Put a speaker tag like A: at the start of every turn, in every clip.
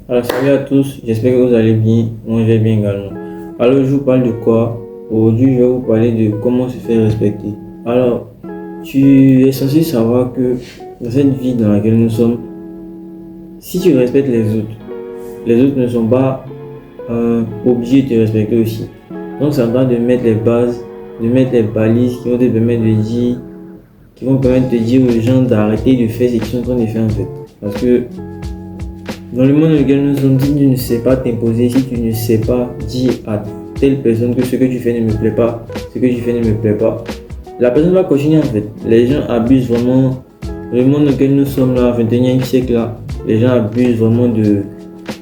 A: Alors, salut à tous, j'espère que vous allez bien. Moi, je vais bien également. Alors, je vous parle de quoi? Aujourd'hui, je vais vous parler de comment se faire respecter. Alors, tu es censé savoir que dans cette vie dans laquelle nous sommes, si tu respectes les autres ne sont pas obligés de te respecter aussi. Donc, c'est en train de mettre les bases, de mettre les balises qui vont te permettre de dire, qui vont permettre de dire aux gens d'arrêter de faire ce qu'ils sont en train de faire en fait. Parce que dans le monde dans lequel nous sommes, si tu ne sais pas t'imposer, si tu ne sais pas dire à telle personne que ce que tu fais ne me plaît pas, ce que tu fais ne me plaît pas, la personne va continuer en fait. Les gens abusent vraiment. Le monde dans lequel nous sommes là, 21e siècle là, les gens abusent vraiment de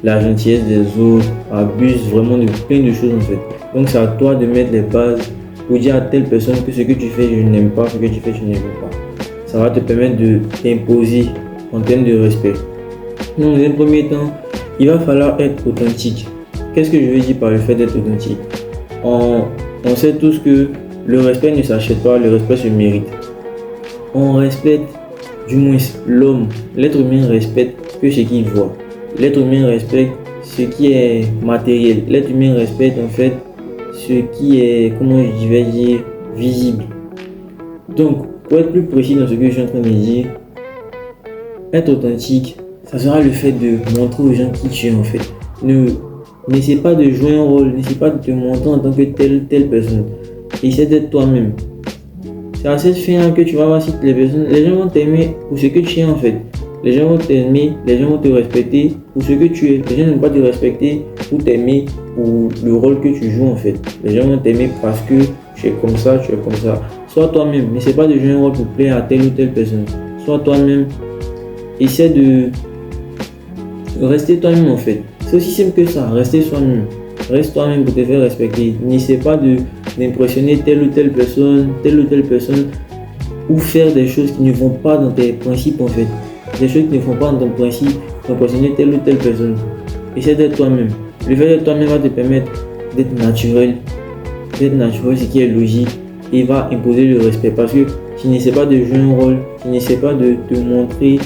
A: la gentillesse des autres, abusent vraiment de plein de choses en fait. Donc c'est à toi de mettre les bases pour dire à telle personne que ce que tu fais, je n'aime pas, ce que tu fais, je n'aime pas. Ça va te permettre de t'imposer en termes de respect. Donc, dans un premier temps, il va falloir être authentique. Qu'est-ce que je veux dire par le fait d'être authentique? On sait tous que le respect ne s'achète pas, le respect se mérite. On respecte, du moins l'homme, l'être humain respecte que ce qu'il voit. L'être humain respecte ce qui est matériel. L'être humain respecte en fait ce qui est, comment je vais dire, visible. Donc, pour être plus précis dans ce que je suis en train de dire, être authentique, ça sera le fait de montrer aux gens qui tu es en fait. N'essaie pas de jouer un rôle, n'essaie pas de te montrer en tant que telle personne. Essaie d'être toi-même. C'est à cette fin que tu vas voir si les gens vont t'aimer pour ce que tu es en fait. Les gens vont t'aimer, les gens vont te respecter pour ce que tu es. Les gens ne vont pas te respecter pour t'aimer pour le rôle que tu joues en fait. Les gens vont t'aimer parce que tu es comme ça, tu es comme ça. Sois toi-même, n'essaie pas de jouer un rôle pour plaire à telle ou telle personne. Sois toi-même. Essaie de rester toi-même en fait. C'est aussi simple que ça, rester soi-même. Reste toi-même pour te faire respecter. N'essaie pas d'impressionner telle ou telle personne ou faire des choses qui ne vont pas dans tes principes en fait. Des choses qui ne vont pas dans ton principe d'impressionner telle ou telle personne. Essaie d'être toi-même. Le fait d'être toi-même va te permettre d'être naturel. D'être naturel, ce qui est logique. Et va imposer le respect parce que tu n'essaies pas de jouer un rôle, tu n'essaies pas de te montrer,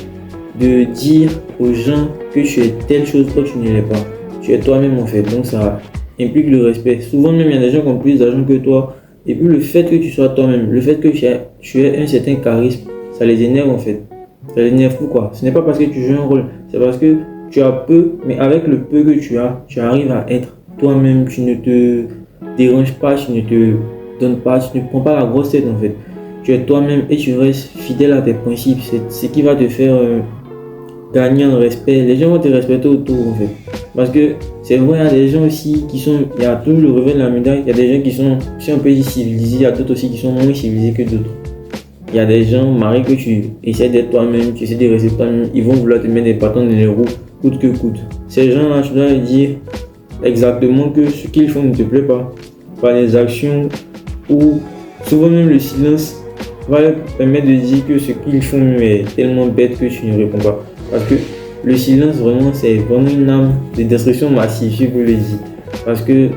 A: de dire aux gens que tu es telle chose, toi tu ne l'es pas. Tu es toi-même en fait, donc ça implique le respect. Souvent même il y a des gens qui ont plus d'argent que toi, et puis le fait que tu sois toi-même, le fait que tu aies un certain charisme, ça les énerve en fait. Ça les énerve pourquoi? Ce n'est pas parce que tu joues un rôle, c'est parce que tu as peu, mais avec le peu que tu as, tu arrives à être toi-même, tu ne te déranges pas, tu ne te donnes pas, tu ne prends pas la grosse tête en fait. Tu es toi-même et tu restes fidèle à tes principes, c'est ce qui va te faire gagner en respect. Les gens vont te respecter autour en fait. Parce que c'est vrai, il y a des gens aussi qui sont, il y a toujours le revers de la médaille, il y a des gens qui sont un peu civilisés, il y a d'autres aussi qui sont moins civilisés que d'autres. Il y a des gens, Marie, que tu essaies d'être toi-même, tu essaies de rester toi-même, ils vont vouloir te mettre des bâtons dans les roues, coûte que coûte. Ces gens-là, tu dois leur dire exactement que ce qu'ils font ne te plaît pas. Par les actions ou souvent même le silence va leur permettre de dire que ce qu'ils font est tellement bête que tu ne réponds pas. Parce que le silence, vraiment, c'est vraiment une arme de destruction massive, si vous le dites. Parce que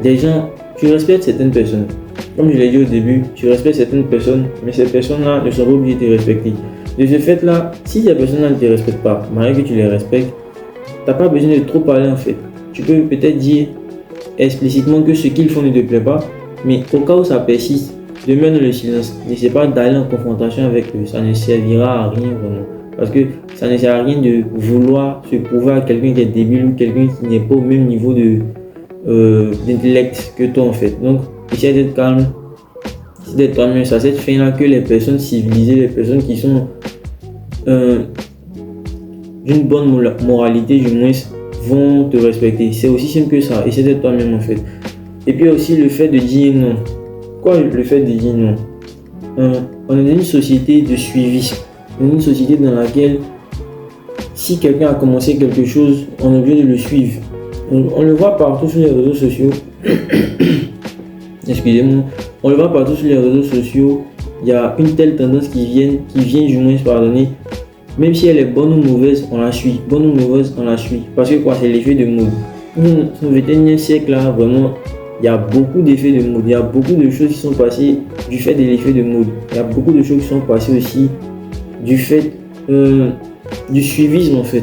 A: des gens, tu respectes certaines personnes. Comme je l'ai dit au début, tu respectes certaines personnes, mais ces personnes-là ne sont pas obligées de te respecter. De ce fait-là, si ces personnes-là ne te respectent pas, malgré que tu les respectes, tu n'as pas besoin de trop parler en fait. Tu peux peut-être dire explicitement que ce qu'ils font ne te plaît pas, mais au cas où ça persiste, demeure dans le silence. N'essaie pas d'aller en confrontation avec eux, ça ne servira à rien vraiment. Parce que ça ne sert à rien de vouloir se prouver à quelqu'un qui est débile ou quelqu'un qui n'est pas au même niveau d'intellect que toi en fait. Donc, essaie d'être calme, essaie d'être toi-même. C'est à cette fin-là que les personnes civilisées, les personnes qui sont d'une bonne moralité du moins, vont te respecter. C'est aussi simple que ça. Essaie d'être toi-même en fait. Et puis aussi le fait de dire non. Quoi le fait de dire non? On est dans une société de suivi. Une société dans laquelle si quelqu'un a commencé quelque chose, on est obligé de le suivre. On le voit partout sur les réseaux sociaux. Excusez-moi. On le voit partout sur les réseaux sociaux. Il y a une telle tendance qui vient du moins pardonner. Même si elle est bonne ou mauvaise, on la suit. Bonne ou mauvaise, on la suit. Parce que quoi, c'est l'effet de mode. Au 21e siècle là, vraiment, il y a beaucoup d'effets de mode. Il y a beaucoup de choses qui sont passées du fait de l'effet de mode. Il y a beaucoup de choses qui sont passées aussi du fait du suivisme en fait.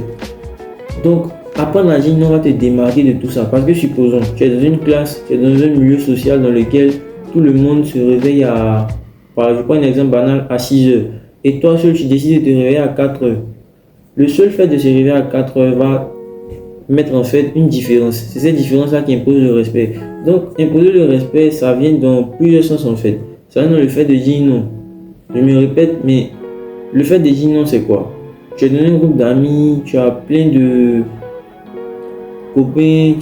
A: Donc, apprendre à dire non va te démarquer de tout ça. Parce que supposons, tu es dans une classe, tu es dans un milieu social dans lequel tout le monde se réveille je prends un exemple banal, à 6 heures. Et toi seul, tu décides de te réveiller à 4 heures. Le seul fait de se réveiller à 4 heures va mettre en fait une différence. C'est cette différence-là qui impose le respect. Donc, imposer le respect, ça vient dans plusieurs sens en fait. Ça vient dans le fait de dire non. Je me répète, mais le fait de dire non, c'est quoi? Tu es dans un groupe d'amis, tu as plein de copains,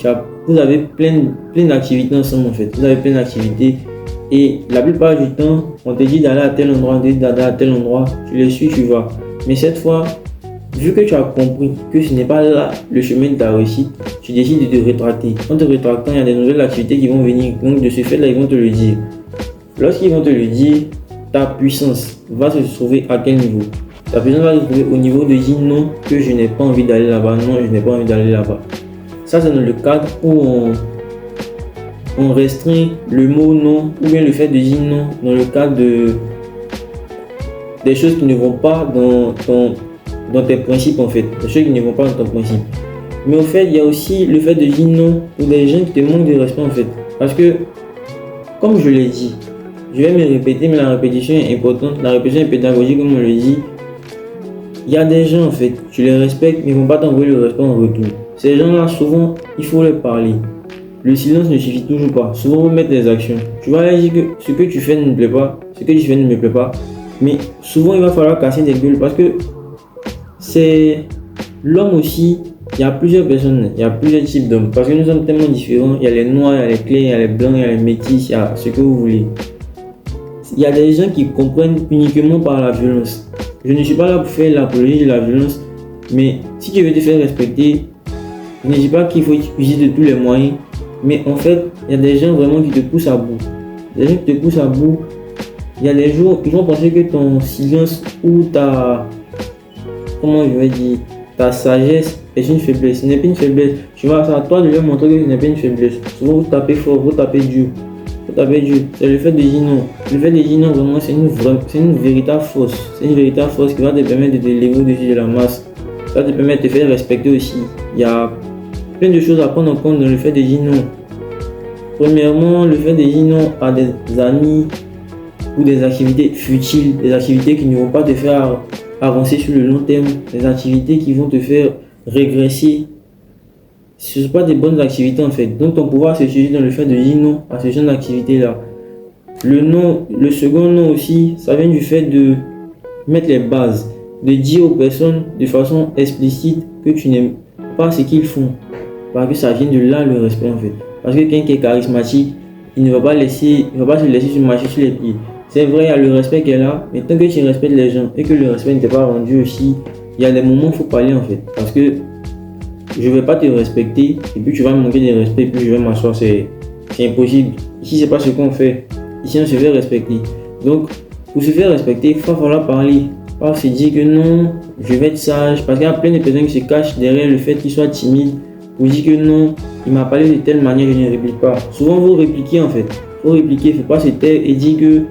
A: vous avez plein d'activités ensemble en fait. Vous avez plein d'activités. Et la plupart du temps, on te dit d'aller à tel endroit, on te dit d'aller à tel endroit, tu les suis, tu vas. Mais cette fois, vu que tu as compris que ce n'est pas là le chemin de ta réussite, tu décides de te rétracter. En te rétractant, il y a des nouvelles activités qui vont venir. Donc de ce fait-là, ils vont te le dire. Lorsqu'ils vont te le dire, ta puissance va se trouver à quel niveau? Ta puissance va se trouver au niveau de dire non, que je n'ai pas envie d'aller là-bas, non, je n'ai pas envie d'aller là-bas. Ça, c'est dans le cadre où on restreint le mot non, ou bien le fait de dire non dans le cadre des choses qui ne vont pas dans tes principes en fait, des choses qui ne vont pas dans ton principe. Mais au fait, il y a aussi le fait de dire non pour des gens qui te manquent de respect en fait. Parce que, comme je l'ai dit, je vais me répéter, mais la répétition est importante, la répétition est pédagogique comme on le dit. Il y a des gens en fait, tu les respectes, mais ils ne vont pas t'envoyer le respect en retour. Ces gens-là, souvent, il faut leur parler. Le silence ne suffit toujours pas. Souvent, vous mettez des actions. Tu vas leur dire que ce que tu fais ne me plaît pas, ce que tu fais ne me plaît pas. Mais souvent, il va falloir casser des gueules parce que c'est l'homme aussi. Il y a plusieurs personnes, il y a plusieurs types d'hommes. Parce que nous sommes tellement différents. Il y a les noirs, il y a les clairs, il y a les blancs, il y a les métis, il y a ce que vous voulez. Il y a des gens qui comprennent uniquement par la violence. Je ne suis pas là pour faire l'apologie de la violence. Mais si tu veux te faire respecter, je ne dis pas qu'il faut utiliser de tous les moyens. Mais en fait, il y a des gens vraiment qui te poussent à bout. Des gens qui te poussent à bout. Il y a des jours, ils vont penser que ton silence ou ta sagesse est une faiblesse. Ce n'est pas une faiblesse. Tu vois, c'est à toi de leur montrer que ce n'est pas une faiblesse. Souvent, vous tapez fort, vous tapez dur. C'est le fait de dire non. Le fait de dire non, vraiment, c'est une véritable force. C'est une véritable force qui va te permettre de te lever au-dessus de la masse. Ça va te permettre de te faire respecter aussi. Il y a plein de choses à prendre en compte dans le fait de dire non. Premièrement, le fait de dire non à des amis ou des activités futiles, des activités qui ne vont pas te faire avancer sur le long terme, des activités qui vont te faire régresser. Ce ne sont pas des bonnes activités en fait. Donc ton pouvoir se situe dans le fait de dire non à ce genre d'activités-là. Le second non aussi, ça vient du fait de mettre les bases, de dire aux personnes de façon explicite que tu n'aimes pas ce qu'ils font. Parce que ça vient de là le respect en fait. Parce que quelqu'un qui est charismatique, il ne va pas se laisser se marcher sur les pieds. C'est vrai, il y a le respect qui est là, mais tant que tu respectes les gens et que le respect ne t'est pas rendu aussi, il y a des moments où il faut parler en fait. Parce que je ne vais pas te respecter et puis tu vas me manquer de respect et puis je vais m'asseoir, c'est impossible. Ici, c'est pas ce qu'on fait. Ici, on se fait respecter. Donc, pour se faire respecter, il va falloir parler. Pas se dire que non, je vais être sage. Parce qu'il y a plein de personnes qui se cachent derrière le fait qu'ils soient timides. Vous dites que non, il m'a parlé de telle manière, je ne réplique pas. Souvent, vous répliquez en fait. Il faut répliquer, il ne faut pas se taire et dire que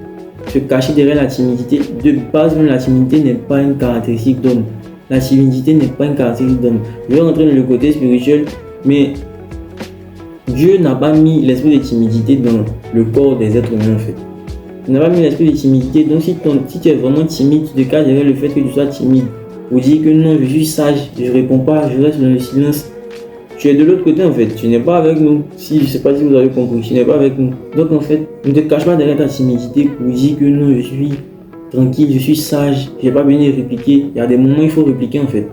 A: se cacher derrière la timidité. De base, même la timidité n'est pas une caractéristique d'homme. La timidité n'est pas une caractéristique d'homme. Je vais rentrer dans le côté spirituel, mais Dieu n'a pas mis l'esprit de timidité dans le corps des êtres humains en fait. Il n'a pas mis l'esprit de timidité. Donc si tu es vraiment timide, tu te caches derrière le fait que tu sois timide. Pour dire que non, je suis sage, je ne réponds pas, je reste dans le silence. Tu es de l'autre côté en fait, tu n'es pas avec nous. Si je ne sais pas si vous avez compris, tu n'es pas avec nous. Donc en fait, ne te cache pas derrière ta timidité pour dire que non, je suis tranquille, je suis sage, je n'ai pas besoin de répliquer. Il y a des moments où il faut répliquer en fait.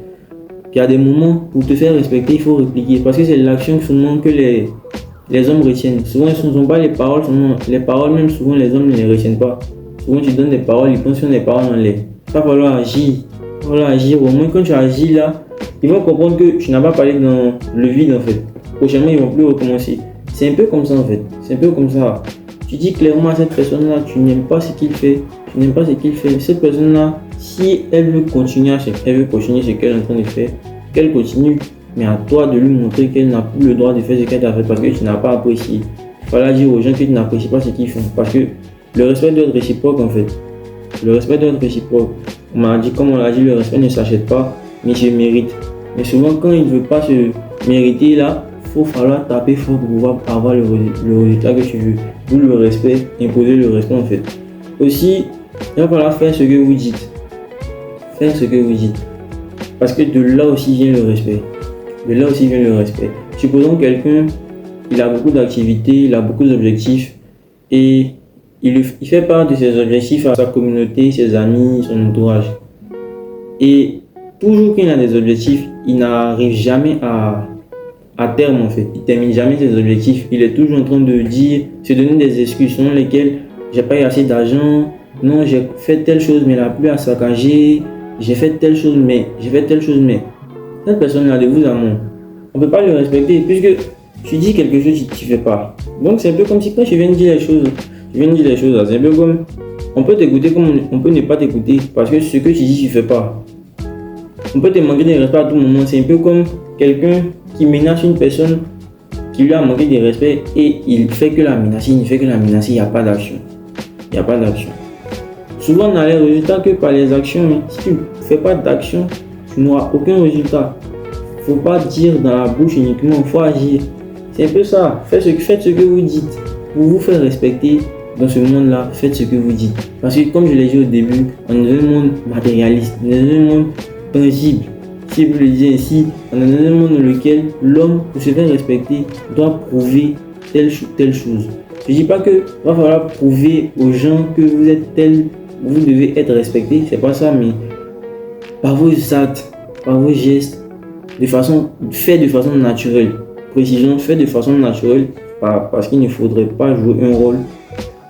A: Il y a des moments pour te faire respecter, il faut répliquer. Parce que c'est l'action seulement que les hommes retiennent. Souvent, ce ne sont pas les paroles, seulement les paroles même, souvent les hommes ne les retiennent pas. Souvent, tu donnes des paroles, ils pensent sur des paroles dans l'air. Il va falloir agir. Il va falloir agir. Au moins, quand tu agis là, ils vont comprendre que tu n'as pas parlé dans le vide en fait. Prochainement, ils ne vont plus recommencer. C'est un peu comme ça en fait. C'est un peu comme ça. Tu dis clairement à cette personne-là, tu n'aimes pas ce qu'il fait. Tu n'aimes pas ce qu'il fait. Cette personne-là, si elle veut continuer ce qu'elle est en train de faire, qu'elle continue. Mais à toi de lui montrer qu'elle n'a plus le droit de faire ce qu'elle a fait parce que tu n'as pas apprécié. Il fallait dire aux gens que tu n'apprécies pas ce qu'ils font. Parce que le respect doit être réciproque en fait. Le respect doit être réciproque. Comme on l'a dit, le respect ne s'achète pas, mais se mérite. Mais souvent, quand il ne veut pas se mériter là, il faut falloir taper fort pour pouvoir avoir le résultat que tu veux. D'où le respect, imposer le respect en fait. Aussi, il va falloir faire ce que vous dites. Faire ce que vous dites. Parce que de là aussi vient le respect. De là aussi vient le respect. Supposons quelqu'un, il a beaucoup d'activités, il a beaucoup d'objectifs et il fait part de ses objectifs à sa communauté, ses amis, son entourage. Et toujours qu'il a des objectifs, il n'arrive jamais à terme en fait. Il ne termine jamais ses objectifs. Il est toujours en train de dire, se donner des excuses selon lesquelles j'ai pas eu assez d'argent, non j'ai fait telle chose mais la pluie a saccagé, j'ai fait telle chose mais cette personne-là de vous à moi, on ne peut pas le respecter puisque tu dis quelque chose que tu ne fais pas. Donc c'est un peu comme si quand tu viens de dire les choses, là, c'est un peu comme on peut t'écouter comme on peut ne pas t'écouter parce que ce que tu dis tu ne fais pas. On peut te manquer de respect à tout moment. C'est un peu comme quelqu'un qui menace une personne qui lui a manqué de respect et il fait que la menacer, il n'y a pas d'action. Il n'y a pas d'action. Souvent, on n'a les résultats que par les actions. Si tu ne fais pas d'action, tu n'auras aucun résultat. Il ne faut pas dire dans la bouche uniquement, il faut agir. C'est un peu ça. Faites ce que vous dites. Pour vous faire respecter dans ce monde-là, faites ce que vous dites. Parce que comme je l'ai dit au début, on est dans un monde matérialiste, on est dans un monde tangible. Si vous le disiez ainsi, on est dans un monde dans lequel l'homme, pour se faire respecter, doit prouver telle chose. Je ne dis pas qu'il va falloir prouver aux gens que vous êtes tel, vous devez être respecté, c'est pas ça, mais par vos actes, par vos gestes, fait de façon naturelle. Précision, fait de façon naturelle, parce qu'il ne faudrait pas jouer un rôle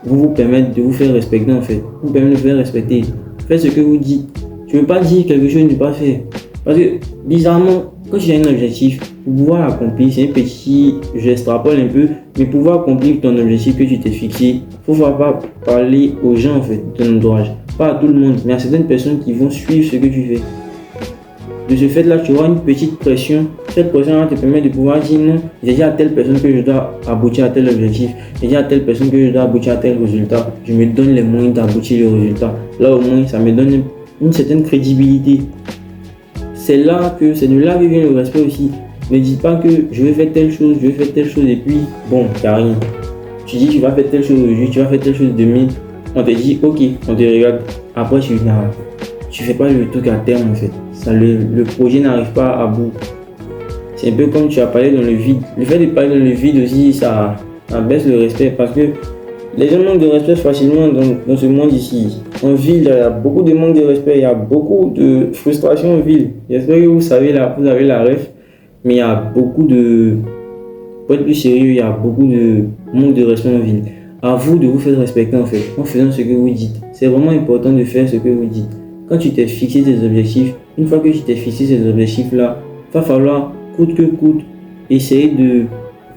A: pour vous permettre de vous faire respecter en fait. Vous permettre de vous faire respecter. Faites ce que vous dites. Tu ne veux pas dire quelque chose et ne pas faire. Parce que bizarrement, quand tu as un objectif, pour pouvoir l'accomplir, c'est un petit, j'extrapole un peu, mais pour pouvoir accomplir ton objectif que tu t'es fixé, il ne faut pas parler aux gens en fait, de ton entourage. Pas à tout le monde, mais à certaines personnes qui vont suivre ce que tu fais. De ce fait-là, tu auras une petite pression. Cette pression-là te permet de pouvoir dire non, j'ai dit à telle personne que je dois aboutir à tel objectif, j'ai dit à telle personne que je dois aboutir à tel résultat, je me donne les moyens d'aboutir le résultat. Là au moins, ça me donne une certaine crédibilité. C'est de là que vient le respect aussi. Ne dis pas que je vais faire telle chose et puis bon, il n'y a rien. Tu dis tu vas faire telle chose aujourd'hui, tu vas faire telle chose demain. On te dit ok, on te regarde. Après tu fais pas le truc à terme en fait. Le projet n'arrive pas à bout. C'est un peu comme tu as parlé dans le vide. Le fait de parler dans le vide aussi, ça baisse le respect parce que les gens manquent de respect facilement dans ce monde ici. En ville, il y a beaucoup de manque de respect, il y a beaucoup de frustration en ville. J'espère que vous avez la ref, mais il y a beaucoup de... Pour être plus sérieux, il y a beaucoup de manque de respect en ville. À vous de vous faire respecter en fait, en faisant ce que vous dites. C'est vraiment important de faire ce que vous dites. Quand tu t'es fixé des objectifs, une fois que tu t'es fixé ces objectifs-là, il va falloir coûte que coûte essayer de...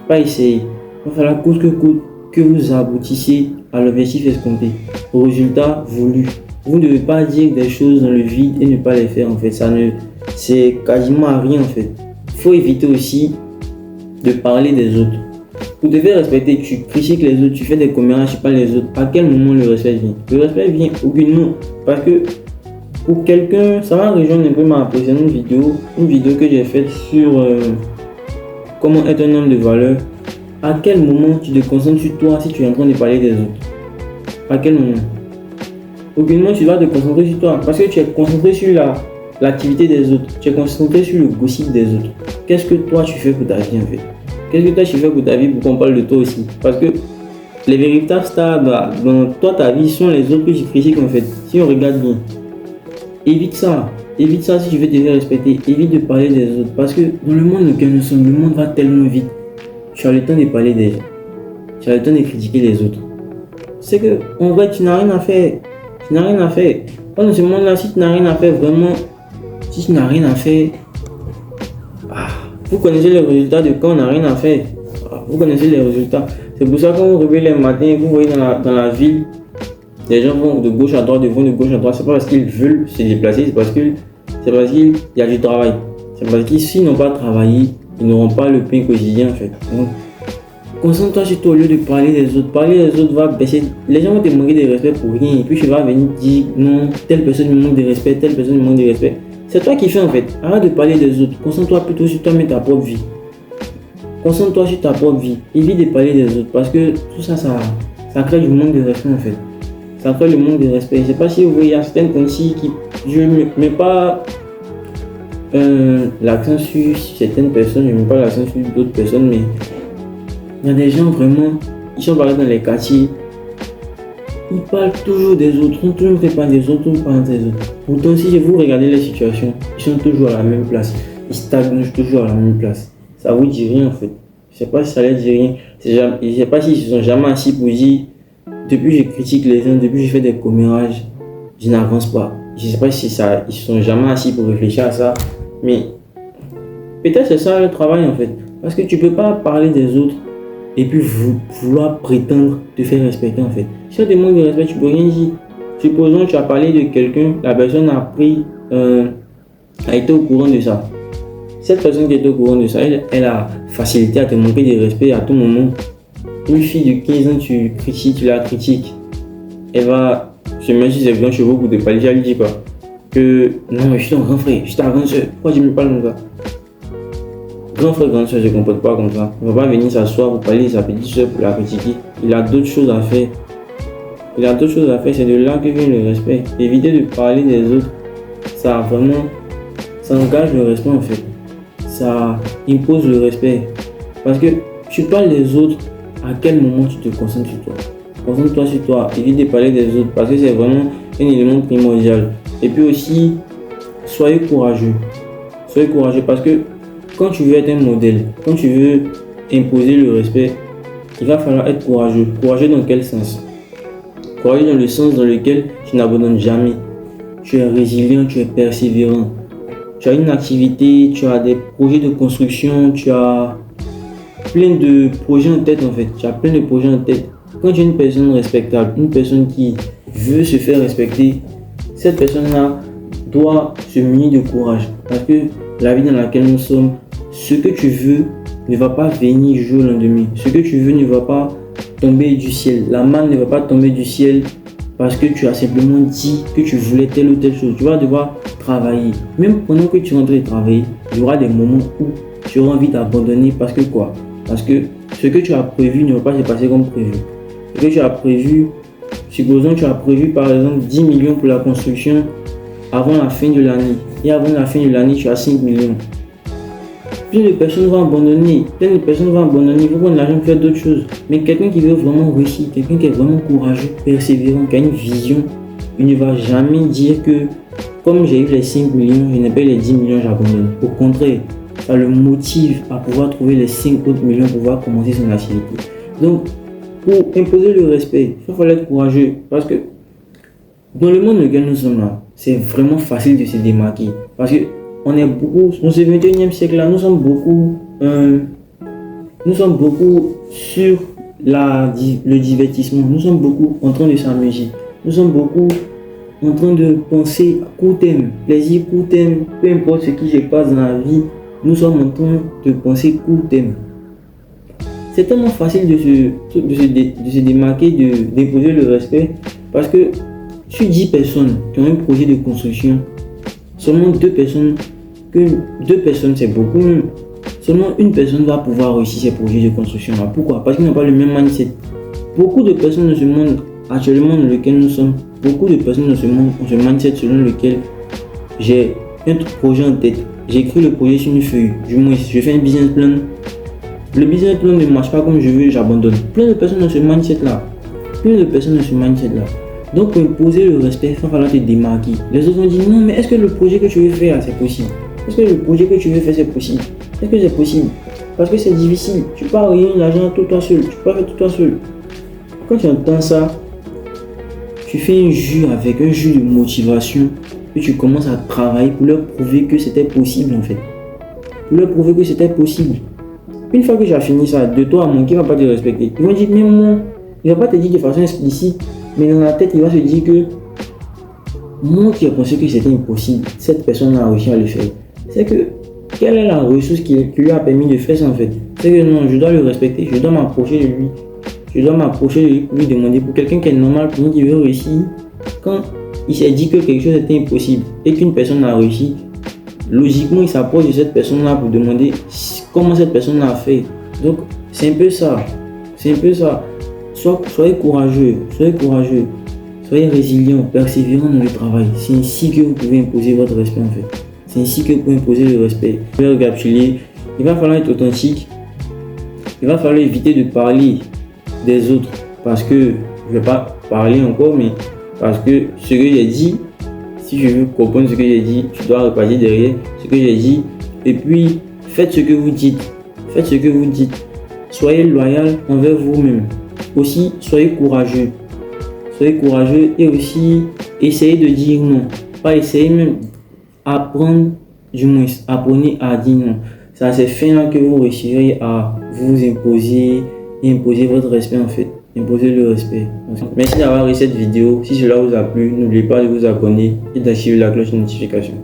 A: Pas essayer, il va falloir coûte que coûte que vous aboutissez à l'objectif escompté, au résultat voulu. Vous ne devez pas dire des choses dans le vide et ne pas les faire en fait. C'est quasiment à rien en fait. Il faut éviter aussi de parler des autres. Pour te faire respecter, tu critiques les autres, tu fais des commérages, tu parles des autres. À quel moment le respect vient? Le respect vient aucunement. Parce que pour quelqu'un, ça va rejoindre un peu ma précédente vidéo, une vidéo que j'ai faite sur comment être un homme de valeur. À quel moment tu te concentres sur toi si tu es en train de parler des autres? À quel moment? Aucunement tu vas te concentrer sur toi parce que tu es concentré sur l'activité des autres. Tu es concentré sur le gossip des autres. Qu'est-ce que toi tu fais pour ta vie en fait? Qu'est-ce que toi tu fais pour ta vie pour qu'on parle de toi aussi? Parce que les véritables stars dans toi, ta vie, sont les autres que tu critiques en fait. Si on regarde bien, évite ça. Évite ça si tu veux te faire respecter. Évite de parler des autres. Parce que dans le monde dans lequel nous sommes, le monde va tellement vite. Tu as le temps de parler des gens. Tu as le temps de critiquer les autres. C'est que, en vrai, tu n'as rien à faire. Tu n'as rien à faire. Dans ce monde-là, si tu n'as rien à faire, vraiment, si tu n'as rien à faire, vous connaissez les résultats de quand on n'a rien à faire. Vous connaissez les résultats. C'est pour ça que quand vous réveillez le matin, vous voyez dans la ville, les gens vont de gauche à droite, de gauche à droite. C'est pas parce qu'ils veulent se déplacer, c'est parce qu'il y a du travail. C'est parce que s'ils n'ont pas travaillé, ils n'auront pas le pain quotidien en fait. Donc, concentre-toi sur toi au lieu de parler des autres. Parler des autres va baisser. Les gens vont te manquer de respect pour rien. Et puis tu vas venir dire non, telle personne me manque de respect, telle personne me manque de respect. C'est toi qui fais en fait. Arrête de parler des autres. Concentre-toi plutôt sur toi-même, ta propre vie. Concentre-toi sur ta propre vie. Évite de parler des autres parce que tout ça, ça crée du manque de respect en fait. Ça crée le manque de respect. Je ne sais pas si vous voyez, il y a certaines conditions qui... Je ne mets pas l'accent sur certaines personnes, je ne mets pas l'accent sur d'autres personnes, mais il y a des gens vraiment, ils sont parlés dans les quartiers, ils parlent toujours des autres, on ne fait pas des autres, on parle des autres. Pourtant, si vous regardez les situations, ils sont toujours à la même place, ils stagnent toujours à la même place. Ça vous dit rien en fait. Je ne sais pas si ça leur dit rien. Je ne sais pas s'ils se sont jamais assis pour dire, depuis que je critique les gens, depuis que je fais des commérages, je n'avance pas. Je ne sais pas si ça, ils se sont jamais assis pour réfléchir à ça, mais peut-être c'est ça le travail en fait. Parce que tu ne peux pas parler des autres et puis vouloir prétendre te faire respecter en fait. Si on te demande de respect, tu ne peux rien dire. Supposons que tu as parlé de quelqu'un, la personne a été au courant de ça. Cette personne qui est au courant de ça, elle a facilité à te manquer de respect à tout moment. Une fille de 15 ans, tu critiques, tu la critiques, elle va se mettre sur ses grands chevaux pour te parler. Elle lui dit quoi? Que non, je suis ton grand frère, je suis ta grande soeur, pourquoi tu me parles comme ça? Grand frère, grande soeur, je ne comporte pas comme ça. Il ne va pas venir s'asseoir pour parler de sa petite soeur pour la critiquer. Il a d'autres choses à faire. C'est de là que vient le respect. Éviter de parler des autres, ça engage le respect en fait. Ça impose le respect. Parce que tu parles des autres, à quel moment tu te concentres sur toi? Concentre-toi sur toi, évite de parler des autres parce que c'est vraiment un élément primordial. Et puis aussi, soyez courageux. Soyez courageux parce que quand tu veux être un modèle, quand tu veux imposer le respect, il va falloir être courageux. Courageux dans quel sens? Courageux dans le sens dans lequel tu n'abandonnes jamais. Tu es résilient, tu es persévérant. Tu as une activité, tu as des projets de construction, tu as plein de projets en tête en fait. Tu as plein de projets en tête. Quand tu es une personne respectable, une personne qui veut se faire respecter, cette personne-là doit se munir de courage. Parce que la vie dans laquelle nous sommes, ce que tu veux ne va pas venir du jour au lendemain. Ce que tu veux ne va pas tomber du ciel. La manne ne va pas tomber du ciel parce que tu as simplement dit que tu voulais telle ou telle chose. Tu vas devoir travailler. Même pendant que tu es en train de travailler, il y aura des moments où tu auras envie d'abandonner parce que quoi? Parce que ce que tu as prévu ne va pas se passer comme prévu. Ce que tu as prévu, supposons que tu as prévu par exemple 10 millions pour la construction avant la fin de l'année. Et avant la fin de l'année, tu as 5 millions. Plein de personnes vont abandonner. Il faut prendre l'argent pour faire d'autres choses. Mais quelqu'un qui veut vraiment réussir, quelqu'un qui est vraiment courageux, persévérant, qui a une vision, il ne va jamais dire que comme j'ai eu les 5 millions, je n'ai pas eu les 10 millions, j'abandonne. Au contraire, ça le motive à pouvoir trouver les 5 autres millions pour pouvoir commencer son activité. Donc, pour imposer le respect, il faut être courageux. Parce que dans le monde dans lequel nous sommes là, c'est vraiment facile de se démarquer. Parce que on est beaucoup, dans ce 21e siècle là, nous sommes beaucoup sur le divertissement. Nous sommes beaucoup en train de s'amuser. Nous sommes beaucoup en train de penser à court terme, plaisir court terme, peu importe ce qui se passe dans la vie, nous sommes en train de penser court terme. C'est tellement facile de se démarquer, d'imposer le respect parce que sur 10 personnes qui ont un projet de construction, seulement 2 personnes c'est beaucoup, seulement une personne va pouvoir réussir ces projets de construction là. Pourquoi? Parce qu'ils n'ont pas le même mindset. Beaucoup de personnes dans ce monde actuellement dans lequel nous sommes, beaucoup de personnes dans ce monde ont ce mindset selon lequel j'ai un projet en tête, j'écris le projet sur une feuille, du moins je fais un business plan, le business plan ne marche pas comme je veux, j'abandonne. Plein de personnes dans ce mindset là. Donc pour imposer le respect, il va falloir te démarquer. Les autres vont dire non mais est-ce que le projet que tu veux faire c'est possible? Est-ce que le projet que tu veux faire c'est possible? Est-ce que c'est possible? Parce que c'est difficile. Tu peux pas réunir l'argent tout toi seul. Tu peux pas faire tout toi seul. Quand tu entends ça, tu fais un jus de motivation et tu commences à travailler pour leur prouver que c'était possible en fait. Pour leur prouver que c'était possible. Une fois que tu as fini ça, de toi à moi, qui ne va pas te respecter? Ils vont dire mais moi, il ne va pas te dire de façon explicite, mais dans la tête il va se dire que moi qui ai pensé que c'était impossible, cette personne a réussi à le faire. C'est que quelle est la ressource qui lui a permis de faire ça en fait? C'est que non, je dois le respecter, je dois m'approcher de lui. Je dois m'approcher de lui pour lui demander, pour quelqu'un qui est normal, pour lui qui veut réussir, quand il s'est dit que quelque chose était impossible et qu'une personne a réussi, logiquement, il s'approche de cette personne-là pour demander comment cette personne a fait. Donc, c'est un peu ça. C'est un peu ça. Soyez courageux, soyez résilient, persévérant dans le travail. C'est ainsi que vous pouvez imposer votre respect en fait. C'est ainsi que vous pouvez imposer le respect. Je vais récapituler. Il va falloir être authentique. Il va falloir éviter de parler des autres parce que je ne vais pas parler encore, mais parce que ce que j'ai dit, si je veux comprendre ce que j'ai dit, je dois repartir derrière ce que j'ai dit. Et puis, faites ce que vous dites. Faites ce que vous dites. Soyez loyal envers vous-même. Aussi, soyez courageux. Soyez courageux et aussi essayez de dire non. Pas essayer même, apprendre du moins. Apprenez à dire non. C'est à ces fins-là que vous réussirez à vous imposer et imposer votre respect en fait. Imposer le respect. Merci d'avoir regardé cette vidéo. Si cela vous a plu, n'oubliez pas de vous abonner et d'activer la cloche de notification.